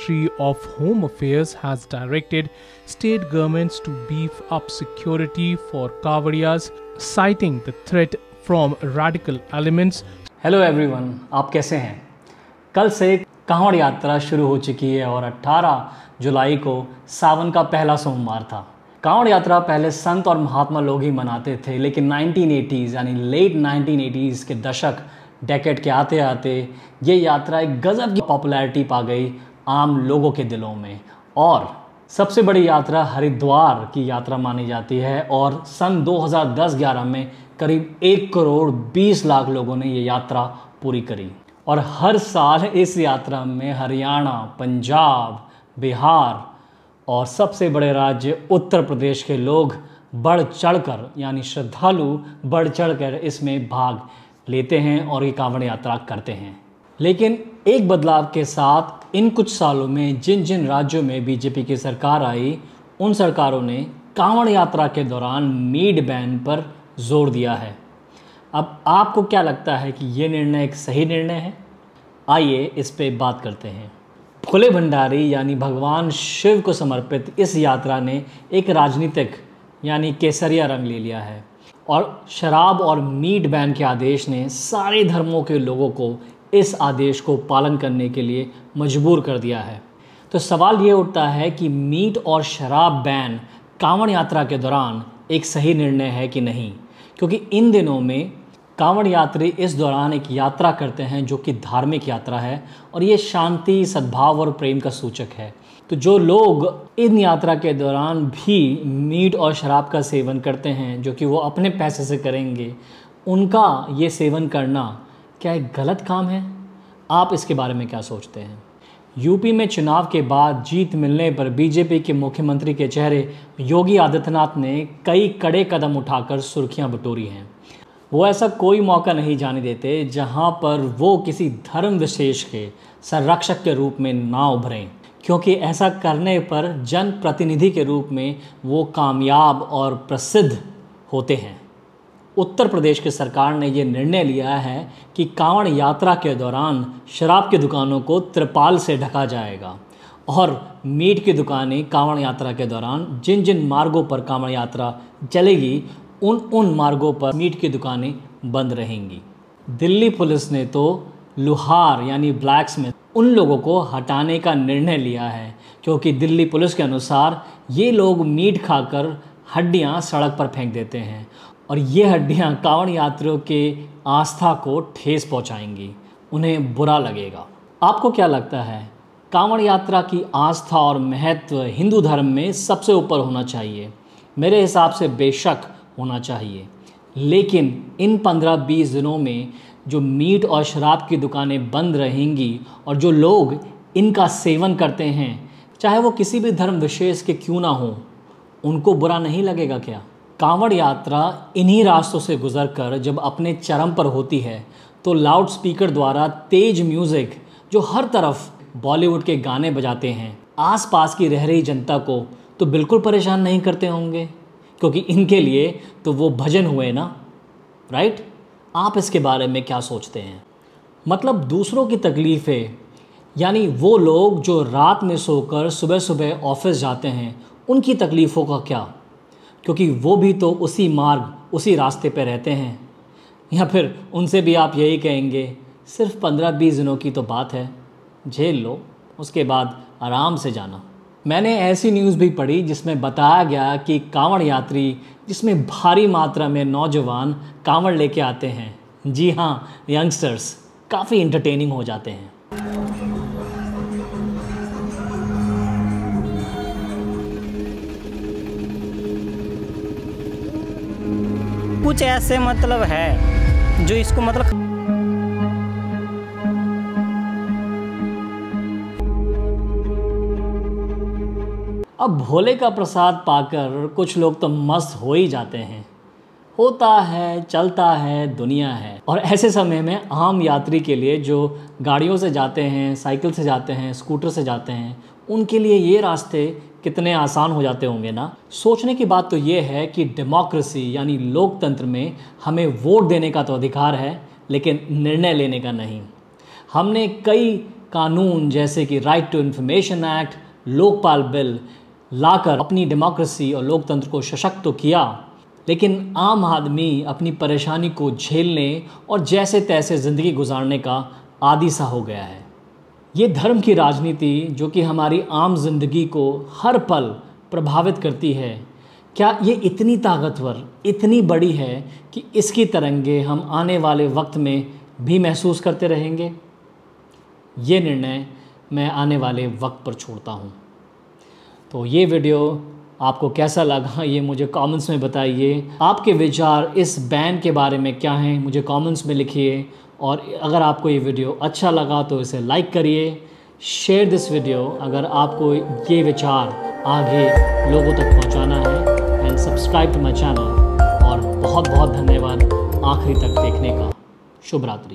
Ministry of Home Affairs has directed state governments to beef up security for Kawadiyas, citing the threat from radical elements. Hello everyone, आप कैसे हैं? कल से कांवड़ यात्रा शुरू हो चुकी है और 18 जुलाई को सावन का पहला सोमवार था। कांवड़ यात्रा पहले संत और महात्मा लोग ही मनाते थे, लेकिन 1980s यानी लेट 1980s के दशक डेकेड के आते आते ये यात्रा एक गजब की पॉपुलैरिटी पा गई आम लोगों के दिलों में। और सबसे बड़ी यात्रा हरिद्वार की यात्रा मानी जाती है और सन 2010-11 में करीब 1 करोड़ 20 लाख लोगों ने ये यात्रा पूरी करी। और हर साल इस यात्रा में हरियाणा, पंजाब, बिहार और सबसे बड़े राज्य उत्तर प्रदेश के लोग बढ़ चढ़कर यानी श्रद्धालु बढ़ चढ़कर इसमें भाग लेते हैं और ये कांवड़ यात्रा करते हैं। लेकिन एक बदलाव के साथ इन कुछ सालों में जिन जिन राज्यों में बीजेपी की सरकार आई, उन सरकारों ने कांवड़ यात्रा के दौरान मीड बैन पर जोर दिया है। अब आपको क्या लगता है कि ये निर्णय एक सही निर्णय है? आइए इस पे बात करते हैं। भोले भंडारी यानी भगवान शिव को समर्पित इस यात्रा ने एक राजनीतिक यानी केसरिया रंग ले लिया है और शराब और मीट बैन के आदेश ने सारे धर्मों के लोगों को इस आदेश को पालन करने के लिए मजबूर कर दिया है। तो सवाल ये उठता है कि मीट और शराब बैन कांवड़ यात्रा के दौरान एक सही निर्णय है कि नहीं, क्योंकि इन दिनों में कांवड़ यात्री इस दौरान एक यात्रा करते हैं जो कि धार्मिक यात्रा है और ये शांति, सद्भाव और प्रेम का सूचक है। तो जो लोग इन यात्रा के दौरान भी मीट और शराब का सेवन करते हैं, जो कि वो अपने पैसे से करेंगे, उनका ये सेवन करना क्या एक गलत काम है? आप इसके बारे में क्या सोचते हैं? यूपी में चुनाव के बाद जीत मिलने पर बीजेपी के मुख्यमंत्री के चेहरे योगी आदित्यनाथ ने कई कड़े कदम उठाकर सुर्खियां बटोरी हैं। वो ऐसा कोई मौका नहीं जाने देते जहां पर वो किसी धर्म विशेष के संरक्षक के रूप में ना उभरें, क्योंकि ऐसा करने पर जनप्रतिनिधि के रूप में वो कामयाब और प्रसिद्ध होते हैं। उत्तर प्रदेश की सरकार ने ये निर्णय लिया है कि कांवड़ यात्रा के दौरान शराब की दुकानों को त्रिपाल से ढका जाएगा और मीट की दुकानें कांवड़ यात्रा के दौरान जिन जिन मार्गों पर कांवड़ यात्रा चलेगी उन मार्गों पर मीट की दुकानें बंद रहेंगी। दिल्ली पुलिस ने तो लुहार यानी ब्लैक्समिथ उन लोगों को हटाने का निर्णय लिया है, क्योंकि दिल्ली पुलिस के अनुसार ये लोग मीट खाकर हड्डियां सड़क पर फेंक देते हैं और ये हड्डियां कांवड़ यात्रियों के आस्था को ठेस पहुंचाएंगी, उन्हें बुरा लगेगा। आपको क्या लगता है, कांवड़ यात्रा की आस्था और महत्व हिंदू धर्म में सबसे ऊपर होना चाहिए? मेरे हिसाब से बेशक होना चाहिए, लेकिन इन 15-20 दिनों में जो मीट और शराब की दुकानें बंद रहेंगी और जो लोग इनका सेवन करते हैं, चाहे वो किसी भी धर्म विशेष के क्यों ना हों, उनको बुरा नहीं लगेगा क्या? कांवड़ यात्रा इन्हीं रास्तों से गुजरकर जब अपने चरम पर होती है तो लाउड स्पीकर द्वारा तेज म्यूज़िक जो हर तरफ बॉलीवुड के गाने बजाते हैं, आसपास की रह रही जनता को तो बिल्कुल परेशान नहीं करते होंगे, क्योंकि इनके लिए तो वो भजन हुए ना, राइट? आप इसके बारे में क्या सोचते हैं? मतलब दूसरों की तकलीफ़ें यानी वो लोग जो रात में सोकर सुबह सुबह ऑफिस जाते हैं, उनकी तकलीफ़ों का क्या? क्योंकि वो भी तो उसी मार्ग, उसी रास्ते पे रहते हैं। या फिर उनसे भी आप यही कहेंगे सिर्फ 15-20 दिनों की तो बात है, झेल लो, उसके बाद आराम से जाना। मैंने ऐसी न्यूज़ भी पढ़ी जिसमें बताया गया कि कांवड़ यात्री जिसमें भारी मात्रा में नौजवान कांवड़ लेके आते हैं, जी हाँ यंगस्टर्स, काफ़ी इंटरटेनिंग हो जाते हैं। कुछ ऐसे मतलब है जो इसको मतलब अब भोले का प्रसाद पाकर कुछ लोग तो मस्त हो ही जाते हैं। होता है, चलता है, दुनिया है। और ऐसे समय में आम यात्री के लिए जो गाड़ियों से जाते हैं, साइकिल से जाते हैं, स्कूटर से जाते हैं, उनके लिए ये रास्ते कितने आसान हो जाते होंगे ना। सोचने की बात तो ये है कि डेमोक्रेसी यानी लोकतंत्र में हमें वोट देने का तो अधिकार है, लेकिन निर्णय लेने का नहीं। हमने कई कानून जैसे कि right to information act, Lokpal bill लाकर अपनी डेमोक्रेसी और लोकतंत्र को सशक्त तो किया, लेकिन आम आदमी अपनी परेशानी को झेलने और जैसे तैसे ज़िंदगी गुजारने का आदी सा हो गया है। ये धर्म की राजनीति जो कि हमारी आम जिंदगी को हर पल प्रभावित करती है, क्या ये इतनी ताकतवर, इतनी बड़ी है कि इसकी तरंगे हम आने वाले वक्त में भी महसूस करते रहेंगे? ये निर्णय मैं आने वाले वक्त पर छोड़ता हूँ। तो ये वीडियो आपको कैसा लगा ये मुझे कमेंट्स में बताइए। आपके विचार इस बैन के बारे में क्या हैं मुझे कमेंट्स में लिखिए। और अगर आपको ये वीडियो अच्छा लगा तो इसे लाइक करिए, शेयर दिस वीडियो अगर आपको ये विचार आगे लोगों तक पहुंचाना है, and subscribe to my channel. और बहुत बहुत धन्यवाद आखिरी तक देखने का। शुभ रात्रि।